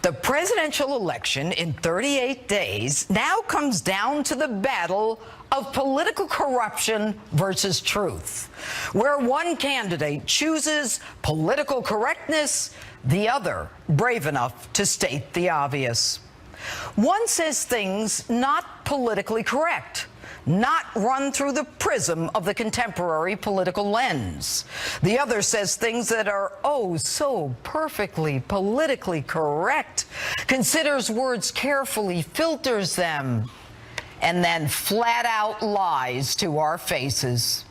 The presidential election in 38 days now comes down to the battle of political corruption versus truth, where one candidate chooses political correctness, the other brave enough to state the obvious. One says things not politically correct, not run through the prism of the contemporary political lens. The other says things that are oh so perfectly politically correct, considers words carefully, filters them, and then flat out lies to our faces.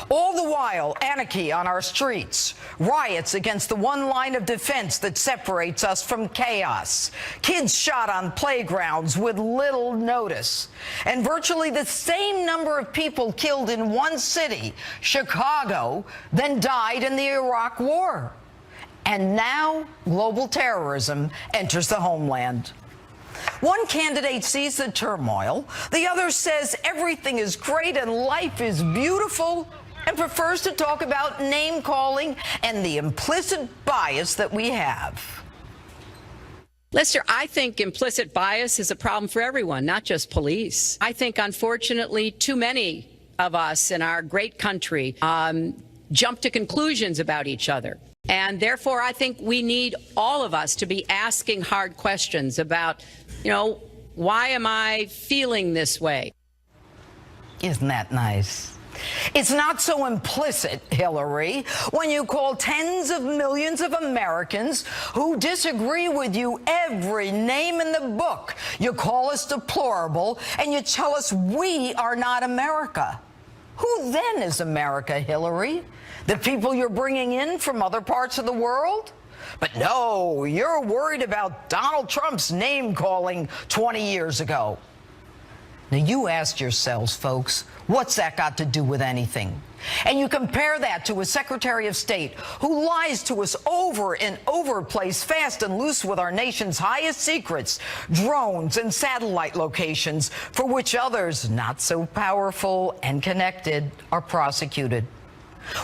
All the while, anarchy on our streets, riots against the one line of defense that separates us from chaos, kids shot on playgrounds with little notice, and virtually the same number of people killed in one city, Chicago, than died in the Iraq War. And now global terrorism enters the homeland. One candidate sees the turmoil, the other says everything is great and life is beautiful, and prefers to talk about name-calling and the implicit bias that we have. Lester, I think implicit bias is a problem for everyone, not just police. I think, unfortunately, too many of us in our great country jump to conclusions about each other. And therefore, I think we need all of us to be asking hard questions about, why am I feeling this way? Isn't that nice? It's not so implicit, Hillary, when you call tens of millions of Americans who disagree with you every name in the book. You call us deplorable, and you tell us we are not America. Who then is America, Hillary? The people you're bringing in from other parts of the world? But no, you're worried about Donald Trump's name-calling 20 years ago. Now, you asked yourselves, folks, what's that got to do with anything? And you compare that to a Secretary of State who lies to us over and over, plays fast and loose with our nation's highest secrets, drones and satellite locations, for which others, not so powerful and connected, are prosecuted.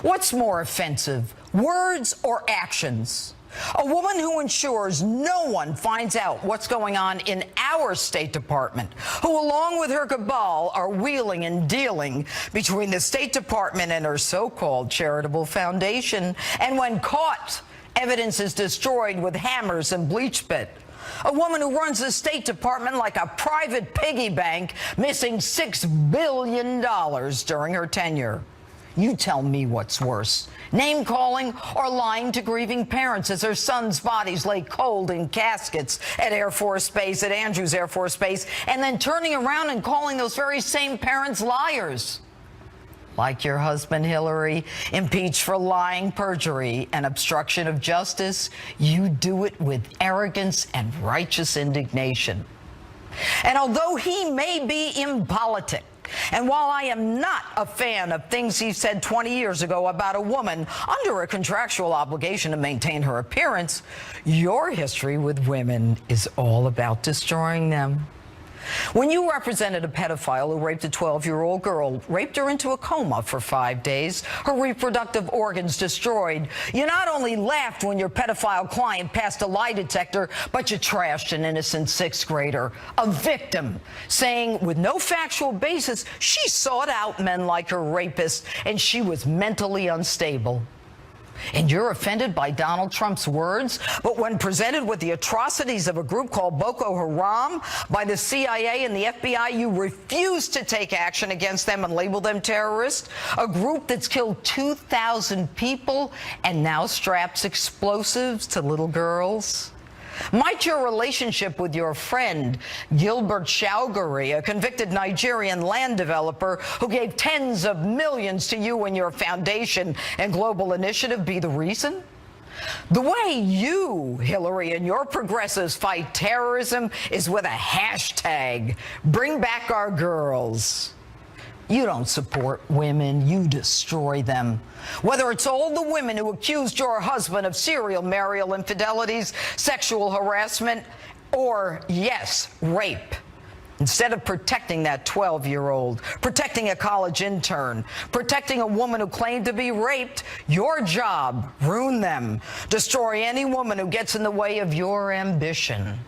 What's more offensive, words or actions? A woman who ensures no one finds out what's going on in our State Department, who along with her cabal are wheeling and dealing between the State Department and her so-called charitable foundation, and when caught, evidence is destroyed with hammers and bleach spit. A woman who runs the State Department like a private piggy bank, missing $6 billion during her tenure. You tell me what's worse, name-calling or lying to grieving parents as their sons' bodies lay cold in caskets at Air Force Base, at Andrews Air Force Base, and then turning around and calling those very same parents liars. Like your husband, Hillary, impeached for lying, perjury, and obstruction of justice, you do it with arrogance and righteous indignation. And although he may be impolitic, and while I am not a fan of things he said 20 years ago about a woman under a contractual obligation to maintain her appearance, your history with women is all about destroying them. When you represented a pedophile who raped a 12-year-old girl, raped her into a coma for 5 days, her reproductive organs destroyed, you not only laughed when your pedophile client passed a lie detector, but you trashed an innocent sixth grader, a victim, saying with no factual basis she sought out men like her rapist and she was mentally unstable. And you're offended by Donald Trump's words, but when presented with the atrocities of a group called Boko Haram by the CIA and the FBI, you refuse to take action against them and label them terrorists, a group that's killed 2,000 people and now straps explosives to little girls. Might your relationship with your friend Gilbert Chaugary, a convicted Nigerian land developer who gave tens of millions to you and your foundation and global initiative, be the reason? The way you, Hillary, and your progressives fight terrorism is with a hashtag, bring back our girls. You don't support women, you destroy them. Whether it's all the women who accused your husband of serial marital infidelities, sexual harassment, or, yes, rape. Instead of protecting that 12-year-old, protecting a college intern, protecting a woman who claimed to be raped, your job, ruin them. Destroy any woman who gets in the way of your ambition.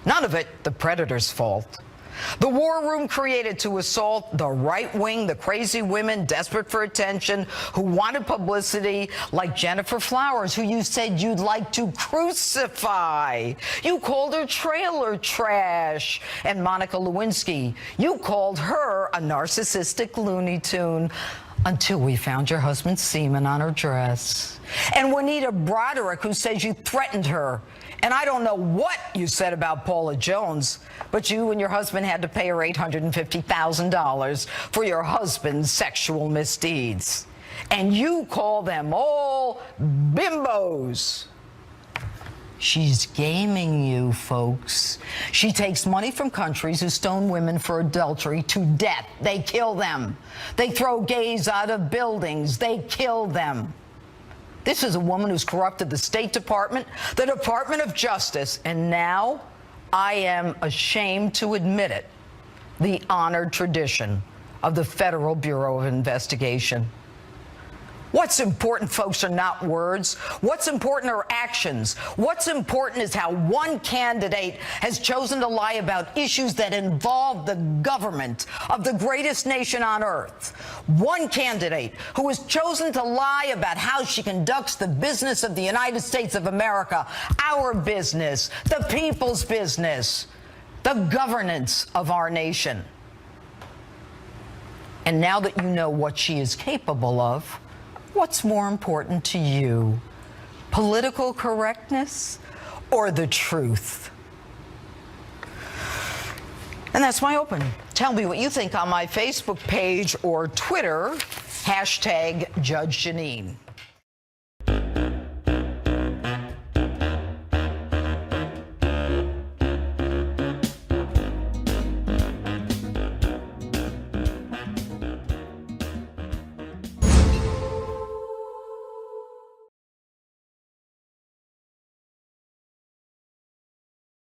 None of it the predator's fault. The war room created to assault the right wing, the crazy women desperate for attention, who wanted publicity, like Jennifer Flowers, who you said you'd like to crucify. You called her trailer trash. And Monica Lewinsky, you called her a narcissistic Looney Tune. Until we found your husband's semen on her dress. And Juanita Broderick, who says you threatened her. And I don't know what you said about Paula Jones, but you and your husband had to pay her $850,000 for your husband's sexual misdeeds. And you call them all bimbos. She's gaming you, folks. She takes money from countries who stone women for adultery to death. They kill them. They throw gays out of buildings. They kill them. This is a woman who's corrupted the State Department, the Department of Justice, and now, I am ashamed to admit it, the honored tradition of the Federal Bureau of Investigation. What's important, folks, are not words. What's important are actions. What's important is how one candidate has chosen to lie about issues that involve the government of the greatest nation on earth. One candidate who has chosen to lie about how she conducts the business of the United States of America, our business, the people's business, the governance of our nation. And now that you know what she is capable of, what's more important to you, political correctness or the truth? And that's my open. Tell me what you think on my Facebook page or Twitter, #Judge Jeanine.